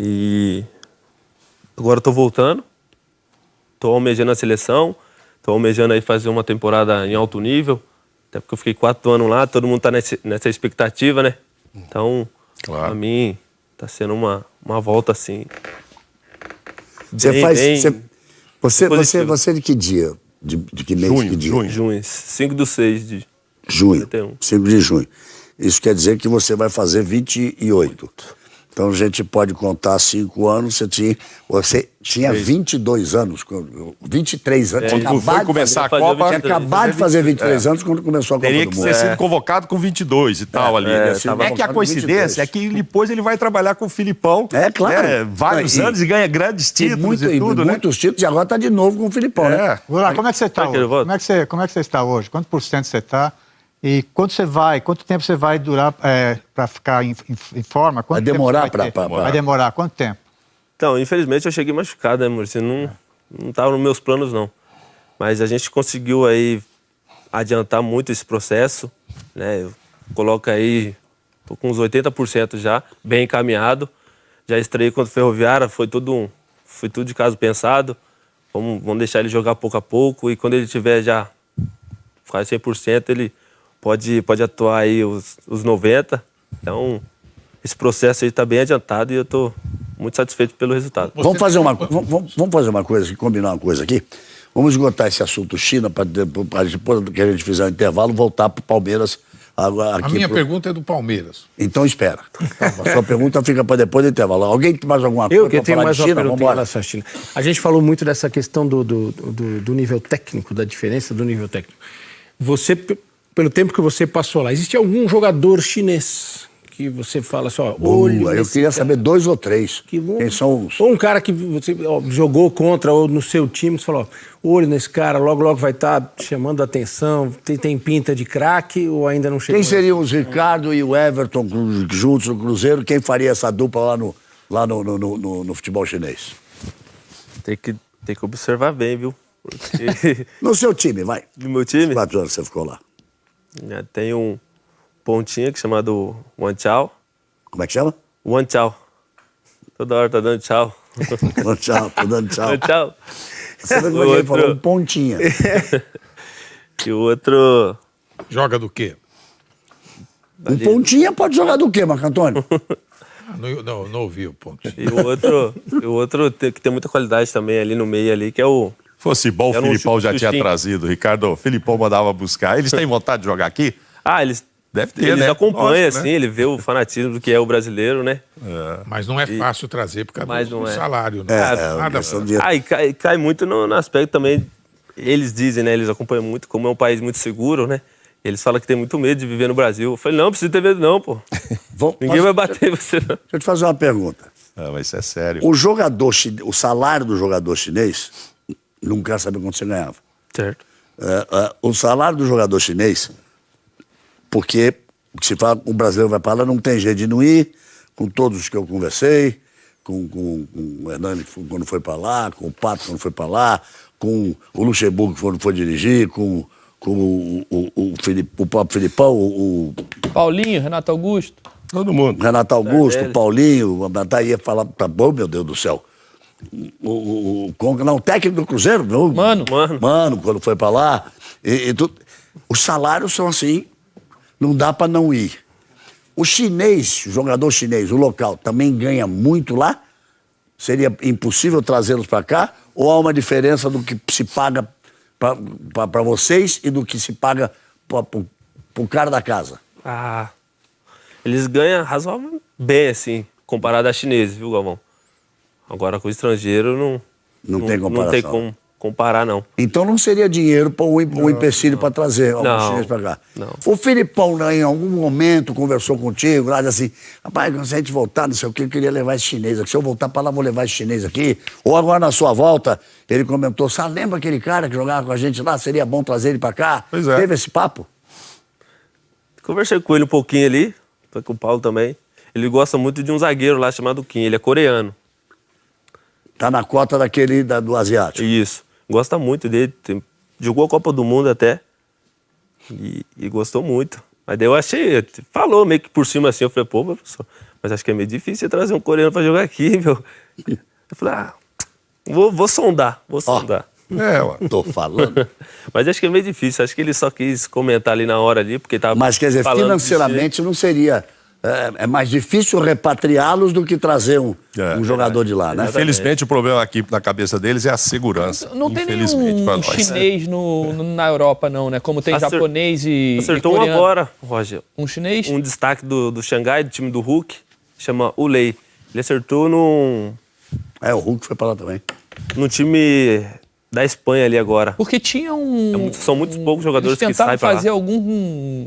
E agora eu tô voltando, tô almejando a seleção, tô almejando aí fazer uma temporada em alto nível, até porque eu fiquei 4 anos lá, todo mundo tá nessa expectativa, né? Então, pra mim, tá sendo uma volta assim. Você é de que dia? De que mês? Junho, que dia? Junho, 5/6 de Junho, 91. 5 de junho. Isso quer dizer que você vai fazer 28. Então a gente pode contar 5 anos, você tinha 22 anos, 23 anos. Quando foi começar a Copa, tinha acabado de fazer 23 anos quando começou a Copa teria do que Mundo. ter sido convocado com 22 e tal ali. Né? É que a coincidência é que depois ele vai trabalhar com o Filipão. É, claro. Vários anos e ganha grandes títulos e tudo, né? Muitos títulos, e agora tá de novo com o Filipão, né? Lá, como é que você está hoje? Como é que você está hoje? Quanto por cento você está? E quanto tempo você vai durar para ficar em forma? Vai demorar para... Vai demorar quanto tempo? Então, infelizmente eu cheguei machucado, né, Maurício? Não tava nos meus planos, não. Mas a gente conseguiu aí adiantar muito esse processo, né? Eu coloco aí, tô com uns 80% já, bem encaminhado. Já estreiei contra o Ferroviária, foi tudo de caso pensado. Vamos deixar ele jogar pouco a pouco e quando ele tiver já quase 100%, ele pode atuar aí os 90%. Então, esse processo aí está bem adiantado e eu estou muito satisfeito pelo resultado. Vamos fazer uma coisa, combinar uma coisa aqui. Vamos esgotar esse assunto China para depois que a gente fizer o intervalo, voltar para o Palmeiras. A minha pergunta é do Palmeiras. Então espera. A sua pergunta fica para depois do intervalo. Alguém tem mais alguma coisa? Eu que tenho mais uma pergunta em relação relação à China. A gente falou muito dessa questão do nível técnico, da diferença do nível técnico. Você, pelo tempo que você passou lá, existe algum jogador chinês que você fala assim, eu queria saber 2 ou 3. Quem são os... Ou um cara que você jogou contra ou no seu time, você falou, olho nesse cara, logo vai estar chamando a atenção, tem pinta de craque ou ainda não chegou? Quem seriam os Ricardo e o Everton juntos no Cruzeiro? Quem faria essa dupla lá no futebol chinês? Tem que observar bem, viu? Porque... No seu time, vai. No meu time? 4 anos você ficou lá. Tem um pontinha que é chamado Wan Chao. Como é que chama? Wan Chao. Toda hora tá dando tchau. Wan Chao, tô dando tchau. Wan Chao. Você viu como ele falou? Um pontinha. E o outro... Joga do quê? Um pontinha pode jogar do quê, Marco Antônio? Não ouvi o pontinho. E o outro que tem muita qualidade também ali no meio ali, que é o... Fosse bom, o Filipão já tinha trazido, Ricardo. O Filipão mandava buscar. Eles têm vontade de jogar aqui? Eles... Deve ter, eles né? acompanham, Lógico, assim, ele vê o fanatismo do que é o brasileiro, né? Mas não é fácil trazer por causa do salário, né? Nada. E cai muito no aspecto também, eles dizem, né? Eles acompanham muito, como é um país muito seguro, né? Eles falam que tem muito medo de viver no Brasil. Eu falei, não precisa ter medo não, pô. Ninguém vai bater você não. Deixa eu te fazer uma pergunta. Mas isso é sério. O salário do jogador chinês, não quero saber quanto você ganhava. Certo. O salário do jogador chinês... Porque se fala o brasileiro vai para lá, não tem jeito de não ir, com todos os que eu conversei, com o Hernani quando foi para lá, com o Pato quando foi para lá, com o Luxemburgo quando foi dirigir, com o próprio Filipão, o Paulinho, Renato Augusto. Todo mundo. Renato Augusto, o Paulinho, ia falar, tá bom, meu Deus do céu. O técnico do Cruzeiro, Mano, quando foi para lá, os salários são assim. Não dá para não ir. O chinês, o jogador chinês, o local, também ganha muito lá? Seria impossível trazê-los para cá? Ou há uma diferença do que se paga para vocês e do que se paga para o cara da casa? Eles ganham razoavelmente bem, assim, comparado a chineses, viu, Galvão? Agora com o estrangeiro não tem comparação. Não tem como comparar, não. Então não seria dinheiro para um empecilho para trazer alguns chineses para cá? Não. O Filipão, em algum momento, conversou contigo, lá assim, rapaz, quando a gente voltar, não sei o que, eu queria levar esse chinês aqui. Se eu voltar para lá, vou levar esse chinês aqui. Ou agora, na sua volta, ele comentou, lembra aquele cara que jogava com a gente lá? Seria bom trazer ele para cá? Pois é. Teve esse papo? Conversei com ele um pouquinho ali, foi com o Paulo também. Ele gosta muito de um zagueiro lá chamado Kim, ele é coreano. Tá na cota do asiático. Isso. Gosta muito dele, jogou a Copa do Mundo até e gostou muito. Mas daí eu achei, falou meio que por cima assim, eu falei, pô, professor, mas mas acho que é meio difícil trazer um coreano pra jogar aqui, meu. Eu falei, vou sondar. Tô falando. Mas acho que é meio difícil, acho que ele só quis comentar ali na hora ali, porque tava. Mas quer dizer, financeiramente não seria. É mais difícil repatriá-los do que trazer um jogador de lá, né? Infelizmente, o problema aqui na cabeça deles é a segurança. Não tem nenhum chinês na Europa, não, né? Como tem japonês e acertou um agora, Roger. Um chinês? Um destaque do Xangai, do time do Hulk, chama Ulei. Ele acertou no... o Hulk foi pra lá também. No time da Espanha ali agora. Porque tinha são muitos poucos jogadores que saem pra lá. fazer algum...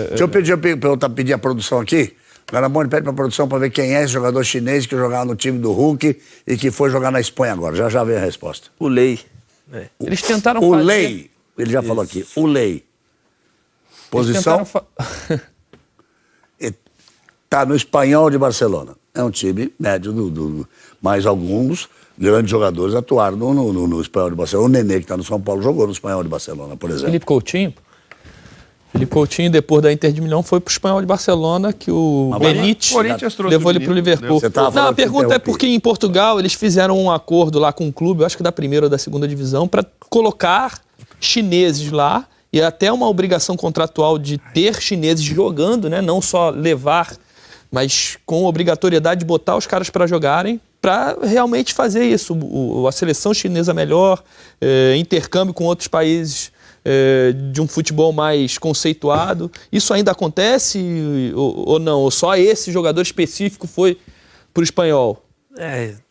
Deixa eu pedir a produção aqui. O Garamboni pede pra produção pra ver quem é esse jogador chinês que jogava no time do Hulk e que foi jogar na Espanha agora. Já vem a resposta. Ulei. Eles tentaram fazer... Ulei. Ele já falou aqui. Ulei. Posição? Tá no Espanhol de Barcelona. É um time médio mais alguns grandes jogadores atuaram no Espanhol de Barcelona. O Nenê, que está no São Paulo, jogou no Espanhol de Barcelona, por exemplo. Felipe Coutinho, depois da Inter de Milão, foi para o Espanhol de Barcelona, que o Benítez levou ele para o Liverpool. Não, a pergunta é porque em Portugal eles fizeram um acordo lá com o clube, eu acho que da primeira ou da segunda divisão, para colocar chineses lá, e até uma obrigação contratual de ter chineses jogando, né? Não só levar, mas com obrigatoriedade de botar os caras para jogarem, para realmente fazer isso. A seleção chinesa melhor, intercâmbio com outros países de um futebol mais conceituado. Isso ainda acontece ou não? Ou só esse jogador específico foi para o espanhol?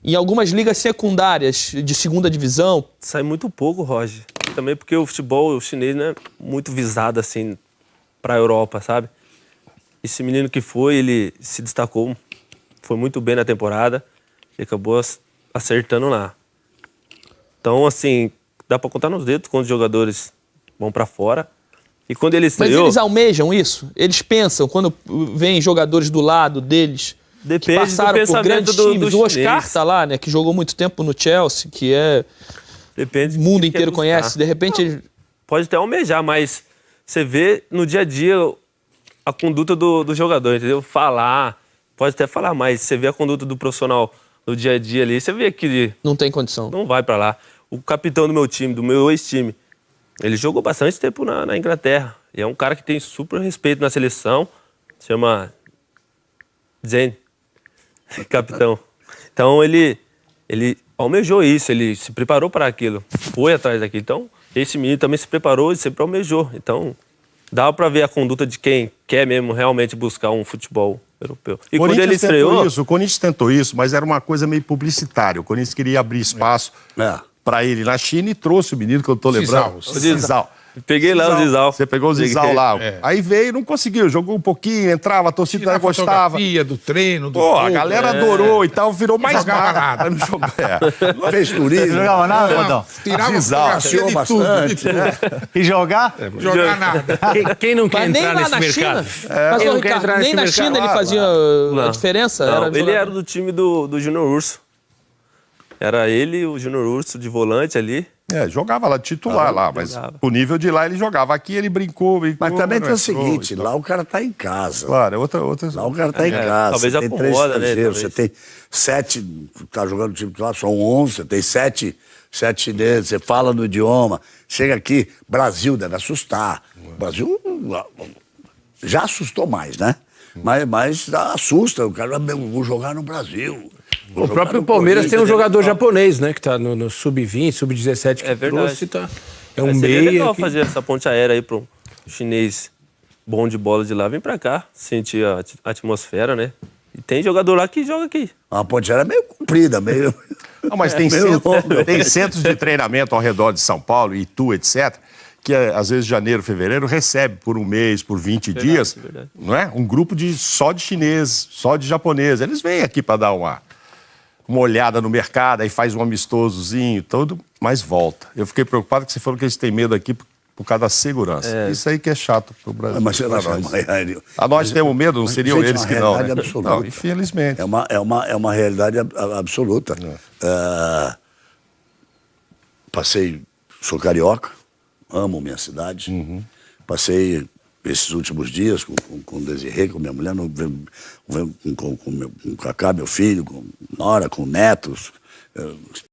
Em algumas ligas secundárias de segunda divisão... Sai muito pouco, Roger. Também porque o futebol chinês não é muito visado assim para a Europa, sabe? Esse menino que foi, ele se destacou, foi muito bem na temporada e acabou acertando lá. Então, assim, dá para contar nos dedos quando os jogadores vão para fora. E quando ele estreou... Mas eles almejam isso? Eles pensam, quando vêm jogadores do lado deles, que passaram por grandes times. O Oscar tá lá, né, que jogou muito tempo no Chelsea, que Depende o mundo inteiro conhece. De repente... Ele... Pode até almejar, mas você vê no dia a dia a conduta do jogador, entendeu? Pode até falar, mas você vê a conduta do profissional no dia a dia ali, você vê que... Não tem condição. Não vai pra lá. O capitão do meu time, do meu ex-time, ele jogou bastante tempo na Inglaterra. E é um cara que tem super respeito na seleção. Se chama Zen, capitão. Então ele almejou isso, ele se preparou para aquilo, foi atrás daquilo. Então esse menino também se preparou e sempre almejou. Então dá para ver a conduta de quem quer mesmo realmente buscar um futebol europeu. E quando ele estreou... O Corinthians tentou isso, mas era uma coisa meio publicitária. O Corinthians queria abrir espaço para ele na China e trouxe o menino que eu tô lembrando. Zizal. Peguei lá o Zizal. Você pegou o Zizal lá. Aí veio, não conseguiu, jogou um pouquinho, entrava, a torcida gostava. Do treino, do a galera adorou e tal, virou mais nada. Não jogava nada. Não fez turismo. Não jogava nada, Rodão? Tirava Zizal, de tudo. E jogar? Jogar nada. Quem não quer entrar nesse mercado? Mas, Ricardo, nem na China ele fazia a diferença? Ele era do time do Júnior Urso. Era ele, o Júnior Urso, de volante ali. Jogava lá, titular lá, mas o nível de lá ele jogava. Aqui ele brincou. Mas também tem o seguinte, lá o cara tá em casa. Claro, é outra... Lá o cara tá em casa. Talvez você tem 3 acomoda, estrangeiros, né? você tem 7, tá jogando no time titular, são 11, você tem 7 chineses, você fala no idioma. Chega aqui, Brasil deve assustar. Brasil já assustou mais, né? Mas assusta, o cara, vou jogar no Brasil. O próprio Palmeiras tem um jogador japonês, né? Que tá no Sub-20, Sub-17 que trouxe, tá. É um seria meia. legal fazer essa ponte aérea aí pro chinês bom de bola de lá. Vem pra cá, sentir a atmosfera, né? E tem jogador lá que joga aqui. A ponte aérea é meio comprida, meio... Não, mas tem centros de treinamento ao redor de São Paulo, Itu, etc., que às vezes janeiro, fevereiro, recebe por um mês, por 20 dias, não é? Um grupo só de chineses, só de japoneses. Eles vêm aqui para dar uma olhada no mercado, aí faz um amistosozinho, todo, mas volta. Eu fiquei preocupado que você falou que eles têm medo aqui por causa da segurança. Isso aí que é chato pro Brasil. Mas nós temos medo, não seriam eles que não, né? Não, infelizmente. É uma realidade absoluta. Sou carioca, amo minha cidade. Passei esses últimos dias com o Desirê, com minha mulher, com o Cacá, meu filho, com Nora, com netos.